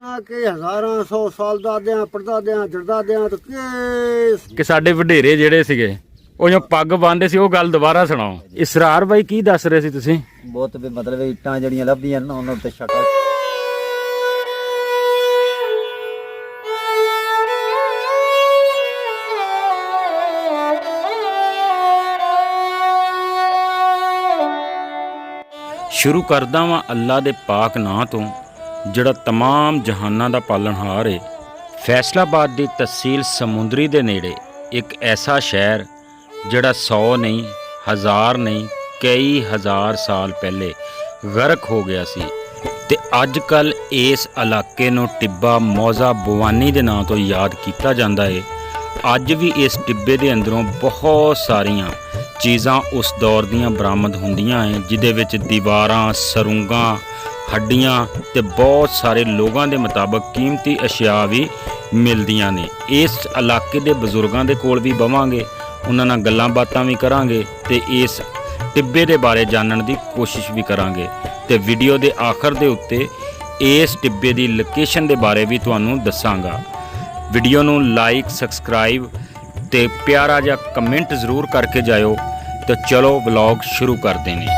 ਕਿ ਹਜ਼ਾਰਾਂ 100 ਸਾਲ ਦਾਦਿਆਂ ਪੜਦਾਦਿਆਂ ਜੜਦਾਦਿਆਂ ਤੋਂ ਕਿ ਸਾਡੇ ਵਡੇਰੇ ਜਿਹੜੇ ਸੀਗੇ ਉਹ ਜੋ ਪੱਗ ਬੰਨਦੇ ਸੀ ਉਹ ਗੱਲ ਦੁਬਾਰਾ ਸੁਣਾਓ। ਇਸਰਾਰ ਬਾਈ ਕੀ ਦੱਸ ਰਹੇ ਸੀ ਤੁਸੀਂ? ਬਹੁਤ ਵੀ ਮਤਲਬ ਇੱਟਾਂ ਜਿਹੜੀਆਂ ਲੱਭਦੀਆਂ ਨਾ ਉਹਨਾਂ ਉੱਤੇ ਸ਼ਕਲ ਸ਼ੁਰੂ ਕਰਦਾ ਵਾਂ ਅੱਲਾ ਦੇ ਪਾਕ ਨਾਂ ਤੋਂ ਜਿਹੜਾ तमाम ਜਹਾਨਾਂ ਦਾ ਪਾਲਣਹਾਰ ਹੈ। ਫੈਸਲਾਬਾਦ ਦੀ ਤਹਿਸੀਲ ਸਮੁੰਦਰੀ ਦੇ ਨੇੜੇ ਇੱਕ ਐਸਾ ਸ਼ਹਿਰ ਜਿਹੜਾ 100 ਨਹੀਂ 1000 ਨਹੀਂ ਕਈ ਹਜ਼ਾਰ ਸਾਲ ਪਹਿਲੇ ਗਰਕ ਹੋ ਗਿਆ ਸੀ ਤੇ ਅੱਜ ਕੱਲ ਇਸ ਇਲਾਕੇ ਨੂੰ ਟਿੱਬਾ ਮੌਜ਼ਾ ਬਵਾਨੀ ਦੇ ਨਾਂ ਤੋਂ ਯਾਦ ਕੀਤਾ ਜਾਂਦਾ ਹੈ। ਅੱਜ ਵੀ ਇਸ ਟਿੱਬੇ ਦੇ ਅੰਦਰੋਂ ਬਹੁਤ ਸਾਰੀਆਂ ਚੀਜ਼ਾਂ ਉਸ ਦੌਰ ਦੀਆਂ ਬਰਾਮਦ ਹੁੰਦੀਆਂ ਹੈ, ਜਿਹਦੇ ਵਿੱਚ ਦੀਵਾਰਾਂ, ਸਰੂੰਗਾਂ, ਹੱਡੀਆਂ ਤੇ ਬਹੁਤ ਸਾਰੇ ਲੋਕਾਂ ਦੇ ਮੁਤਾਬਕ ਕੀਮਤੀ ਅਸ਼ਿਆ ਵੀ ਮਿਲਦੀਆਂ ਨੇ। ਇਸ ਇਲਾਕੇ ਦੇ ਬਜ਼ੁਰਗਾਂ ਦੇ ਕੋਲ ਵੀ ਬਵਾਂਗੇ, ਉਹਨਾਂ ਨਾਲ ਗੱਲਾਂ ਬਾਤਾਂ ਵੀ ਕਰਾਂਗੇ ਤੇ ਇਸ ਟਿੱਬੇ ਦੇ ਬਾਰੇ ਜਾਣਨ ਦੀ ਕੋਸ਼ਿਸ਼ ਵੀ ਕਰਾਂਗੇ ਤੇ ਵੀਡੀਓ ਦੇ ਆਖਰ ਦੇ ਉੱਤੇ ਇਸ ਟਿੱਬੇ ਦੀ ਲੋਕੇਸ਼ਨ ਦੇ ਬਾਰੇ ਵੀ ਤੁਹਾਨੂੰ ਦੱਸਾਂਗਾ। ਵੀਡੀਓ ਨੂੰ ਲਾਈਕ, ਸਬਸਕ੍ਰਾਈਬ ਤੇ ਪਿਆਰਾ ਜਿਹਾ ਕਮੈਂਟ ਜ਼ਰੂਰ ਕਰਕੇ ਜਾਇਓ। तो चलो व्लॉग शुरू करते हैं।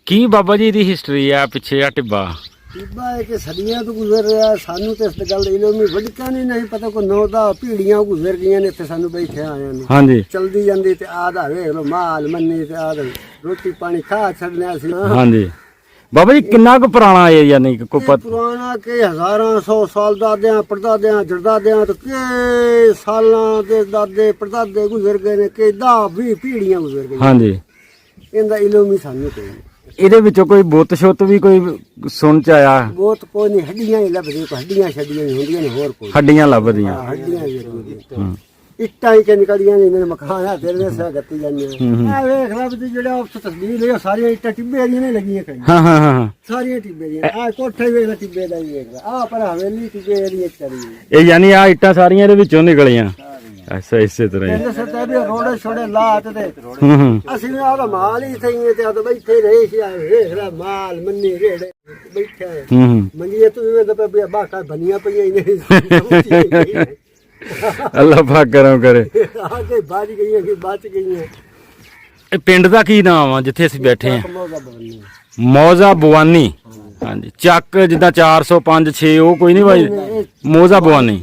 की बाबा जी दी हिस्टरी है पिछे आ टिब्बा? ਟਿੱਬਾ ਹੈ ਕਿ ਸਦੀਆਂ ਤੋਂ ਗੁਜ਼ਰ ਰਿਹਾ। ਸਾਨੂੰ ਤੇ ਇਸ ਗੱਲ ਇਲਮੀ ਵਡਕਾ ਨਹੀਂ ਪਤਾ ਕੋਈ ਨੌ ਦਾ ਪੀੜੀਆਂ ਗੁਜ਼ਰ ਗਈਆਂ ਨੇ ਇੱਥੇ ਸਾਨੂੰ ਬੈਠੇ ਆਇਆਂ ਨੇ। ਹਾਂਜੀ ਚਲਦੀ ਜਾਂਦੀ ਤੇ ਆਧਾ ਵੇਖ ਲੋ ਮਾਲ ਮੰਨੀ ਤੇ ਆਧਾ ਰੋਟੀ ਪਾਣੀ ਖਾ ਛੱਡਿਆ ਸੀ। ਹਾਂਜੀ ਬਾਬਾ ਜੀ ਕਿੰਨਾ ਕੁ ਪੁਰਾਣਾ ਹੈ ਯਾਨੀ ਕੋਈ ਪੁਰਾਣਾ ਕਿ ਹਜ਼ਾਰਾਂ 100 ਸਾਲ ਦਾਦਿਆਂ ਪੜਦਾਦਿਆਂ ਜੜਦਾਦਿਆਂ ਤੋਂ ਕਿ ਸਾਲਾਂ ਦੇ ਦਾਦੇ ਪੜਦਾਦੇ ਗੁਜ਼ਰ ਗਏ ਨੇ ਕਿ 10-20 ਪੀੜੀਆਂ ਗੁਜ਼ਰ ਗਈਆਂ। ਹਾਂਜੀ ਇਹਦਾ ਇਲਮੀ ਸਾਨੂੰ ਕੋਈ ਇਹਦੇ ਵਿੱਚੋਂ ਕੋਈ ਬੁੱਤ ਸ਼ੁੱਤ ਵੀ ਕੋਈ ਸੁਣ ਚ ਆਇਆ? ਬਹੁਤ ਕੋਈ ਨਹੀਂ, ਹੱਡੀਆਂ ਹੀ ਲੱਭਦੀਆਂ, ਹੱਡੀਆਂ ਛੱਡੀਆਂ ਹੁੰਦੀਆਂ ਨੇ, ਹੋਰ ਕੋਈ ਹੱਡੀਆਂ ਲੱਭਦੀਆਂ। ਹੱਡੀਆਂ ਜ਼ਰੂਰ ਇੱਟਾਂ ਹੀ ਕਿ ਨਿਕਲੀਆਂ ਨੇ, ਇਹਨਾਂ ਨੇ ਮਕਾਨ ਆ ਤੇਰੇ ਨਾਲ ਗੱਤੀ ਜਾਂਦੇ ਆ। ਵੇਖ ਲੈ ਵੀ ਜਿਹੜਾ ਉਸ ਤਸਵੀਰ ਹੈ ਸਾਰੀਆਂ ਇੱਟਾਂ ਟਿੱਬੇ ਦੀਆਂ ਨਹੀਂ ਲੱਗੀਆਂ ਕਈ। ਹਾਂ ਹਾਂ ਹਾਂ ਸਾਰੀਆਂ ਟਿੱਬੇ ਦੀਆਂ। ਆ ਕੋਠੇ ਵੇਖ ਲੈ ਟਿੱਬੇ ਦਾ ਹੀ ਵੇਖ ਲੈ, ਆ ਪਰ ਹਵੇਲੀ ਟਿੱਬੇ ਦੀ ਇੱਕ ਚੜੀ ਇਹ ਯਾਨੀ ਆ ਇੱਟਾਂ ਸਾਰੀਆਂ ਇਹਦੇ ਵਿੱਚੋਂ ਨਿਕਲੀਆਂ। ਅੱਛਾ ਇਸੇ ਤਰ੍ਹਾਂ ਇਹਦੇ ਸੱਤੇ ਵੀ ਰੋੜੇ ਛੋੜੇ ਲਾਤ ਤੇ ਅਸੀਂ ਵੀ ਆਹ ਮਾਲ ਹੀ ਥਈਏ ਤੇ ਆ ਬੈਠੇ ਰਹੇ ਸੀ। ਆ ਵੇਖ ਲੈ ਮਾਲ ਮੰਨੀ ਰੇੜੇ ਬੈਠੇ ਮੰਗੀਏ ਤੂੰ ਵੀ ਤਾਂ ਪਿਆ ਬਾਕਾ ਬਨੀਆਂ ਪਈਆਂ ਹੀ ਨਹੀਂ। ਅੱਲਾ ਪਾਕ ਕਰਮ ਕਰੇ। ਆ ਕੇ ਬਚ ਗਈਆਂ ਕਿ ਬਚ ਗਈਆਂ। ਇਹ ਪਿੰਡ ਦਾ ਕੀ ਨਾਮ ਆ ਜਿੱਥੇ ਅਸੀਂ ਬੈਠੇ ਆ? ਮੌਜ਼ਾ ਬਵਾਨੀ। ਹਾਂਜੀ ਚੱਕ ਜਿੱਦਾਂ 405 6 ਉਹ ਕੋਈ ਨਹੀਂ ਭਾਈ, ਮੌਜ਼ਾ ਬਵਾਨੀ।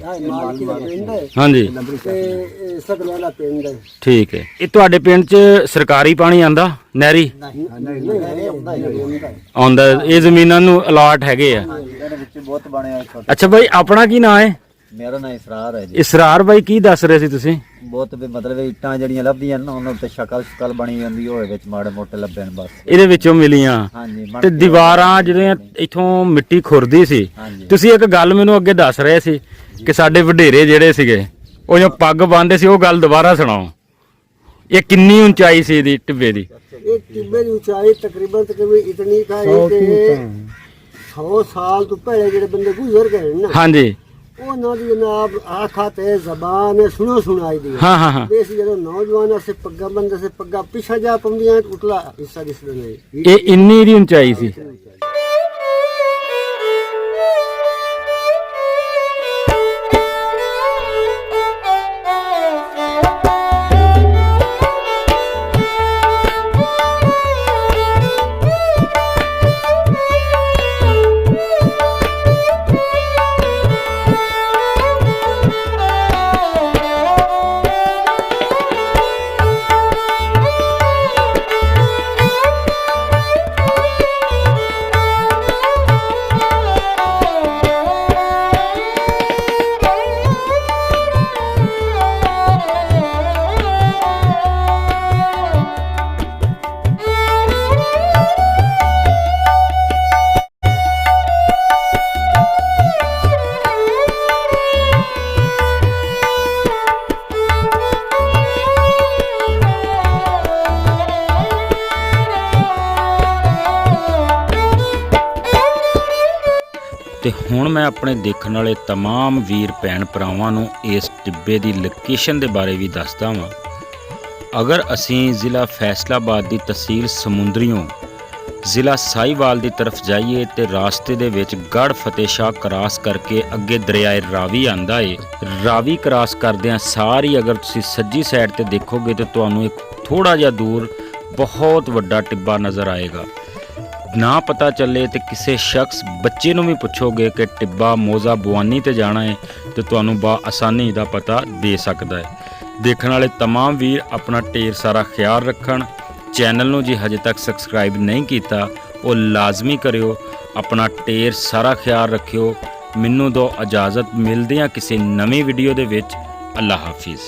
ਹਾਂਜੀ ਠੀਕ ਹੈ। ਇਹ ਤੁਹਾਡੇ ਪਿੰਡ 'ਚ ਸਰਕਾਰੀ ਪਾਣੀ ਆਂਦਾ ਨਹਿਰੀ ਆਉਂਦਾ? ਇਹ ਜ਼ਮੀਨਾਂ ਨੂੰ ਅਲਾਟ ਹੈਗੇ ਆ? ਅੱਛਾ ਭਾਈ ਆਪਣਾ ਕੀ ਨਾਂ ਹੈ? ਮੇਰਾ ਨਾਮ ਇਸਰਾਰ ਹੈ ਜੀ। ਇਸਰਾਰ ਬਾਈ ਕੀ ਦੱਸ ਰਹੇ ਸੀ ਤੁਸੀਂ? ਬਹੁਤ ਵੀ ਮਤਲਬ ਇੱਟਾਂ ਜਿਹੜੀਆਂ ਲੱਭਦੀਆਂ ਨਾ ਉਹਨਾਂ ਉੱਤੇ ਸ਼ਕਲ ਬਣੀ ਜਾਂਦੀ ਹੋਏ ਵਿੱਚ ਮਾੜੇ ਮੋਟੇ ਲੱਭੇ ਨੇ ਬਸ ਇਹਦੇ ਵਿੱਚੋਂ ਮਿਲੀਆਂ। ਤੇ ਦੀਵਾਰਾਂ ਜਿਹੜੀਆਂ ਇੱਥੋਂ ਮਿੱਟੀ ਖੁਰਦੀ ਸੀ। ਤੁਸੀਂ ਇੱਕ ਗੱਲ ਮੈਨੂੰ ਅੱਗੇ ਦੱਸ ਰਹੇ ਸੀ ਕਿ ਸਾਡੇ ਵਡੇਰੇ ਜਿਹੜੇ ਸੀਗੇ ਉਹ ਜੋ ਪੱਗ ਬੰਨਦੇ ਸੀ ਉਹ ਗੱਲ ਦੁਬਾਰਾ ਸੁਣਾਓ। ਇਹ ਕਿੰਨੀ ਉਚਾਈ ਸੀ ਇਹਦੀ ਟਿੱਬੇ ਦੀ? ਇਹ ਟਿੱਬੇ ਦੀ ਉਚਾਈ ਤਕਰੀਬਨ ਇਤਨੀ ਕਾ ਹੈ ਕਿ 100 ਸਾਲ ਤੋਂ ਪਹਿਲੇ ਜਿਹੜੇ ਬੰਦੇ ਗੁਜ਼ਰ ਗਏ ਨਾ। ਹਾਂਜੀ ਉਹਨਾਂ ਦੀ ਜਨਾਬ ਆਖਾ ਤੇ ਜ਼ਬਾਨ ਸੁਣਾਈ ਦੀ। ਹਾਂ ਹਾਂ ਹਾਂ ਇਸ ਜਦੋਂ ਨੌਜਵਾਨਾਂ ਸੇ ਪੱਗਾ ਬੰਦੇ ਸੇ ਪੱਗਾ ਪਿਛਾ ਜਾ ਪੰਦੀਆਂ ਉਤਲਾ ਹਿੱਸਾ ਦਿਸਦਾ ਨਹੀਂ। ਇਹ ਇੰਨੀ ਦੀ ਉਚਾਈ ਸੀ। ਤੇ ਹੁਣ ਮੈਂ ਆਪਣੇ ਦੇਖਣ ਵਾਲੇ तमाम ਵੀਰ ਭੈਣ ਭਰਾਵਾਂ ਨੂੰ ਇਸ ਟਿੱਬੇ ਦੀ ਲੋਕੇਸ਼ਨ ਦੇ ਬਾਰੇ ਵੀ ਦੱਸਦਾ ਵਾਂ। ਅਗਰ ਅਸੀਂ ਜ਼ਿਲ੍ਹਾ ਫੈਸਲਾਬਾਦ ਦੀ ਤਹਿਸੀਲ ਸਮੁੰਦਰੀਓਂ ਜ਼ਿਲ੍ਹਾ ਸਾਹੀਵਾਲ ਦੀ ਤਰਫ ਜਾਈਏ ਤੇ ਰਾਸਤੇ ਦੇ ਵਿੱਚ ਗੜ੍ਹ ਫਤਿਹ ਸ਼ਾਹ ਕਰਾਸ ਕਰਕੇ ਅੱਗੇ ਦਰਿਆਏ ਰਾਵੀ ਆਂਦਾ ਏ। ਰਾਵੀ ਕਰਾਸ ਕਰਦਿਆਂ ਸਾਰੀ ਅਗਰ ਤੁਸੀਂ ਸੱਜੀ ਸਾਈਡ ਤੇ ਦੇਖੋਗੇ ਤੇ ਤੁਹਾਨੂੰ ਇੱਕ ਥੋੜਾ ਜਿਹਾ ਦੂਰ ਬਹੁਤ ਵੱਡਾ ਟਿੱਬਾ ਨਜ਼ਰ ਆਏਗਾ। ਨਾ ਪਤਾ ਚੱਲੇ ਤੇ ਕਿਸੇ ਸ਼ਖਸ ਬੱਚੇ ਨੂੰ ਵੀ ਪੁੱਛੋਗੇ ਕਿ ਟਿੱਬਾ ਮੋਜ਼ਾ ਬਵਾਨੀ ਤੇ ਜਾਣਾ ਹੈ ਤੇ ਤੁਹਾਨੂੰ ਬਾ ਆਸਾਨੀ ਦਾ ਪਤਾ ਦੇ ਸਕਦਾ ਹੈ। ਦੇਖਣ ਵਾਲੇ तमाम ਵੀਰ ਆਪਣਾ ਢੇਰ ਸਾਰਾ ਖਿਆਲ ਰੱਖਣ। ਚੈਨਲ ਨੂੰ ਜੇ ਹਜੇ ਤੱਕ ਸਬਸਕ੍ਰਾਈਬ ਨਹੀਂ ਕੀਤਾ ਉਹ ਲਾਜ਼ਮੀ ਕਰਿਓ। ਆਪਣਾ ਢੇਰ ਸਾਰਾ ਖਿਆਲ ਰੱਖਿਓ। ਮੈਨੂੰ ਦਿਓ ਇਜਾਜ਼ਤ, ਮਿਲਦੇ ਹਾਂ ਕਿਸੇ ਨਵੀਂ ਵੀਡੀਓ ਦੇ ਵਿੱਚ। ਅੱਲਾ ਹਾਫਿਜ਼।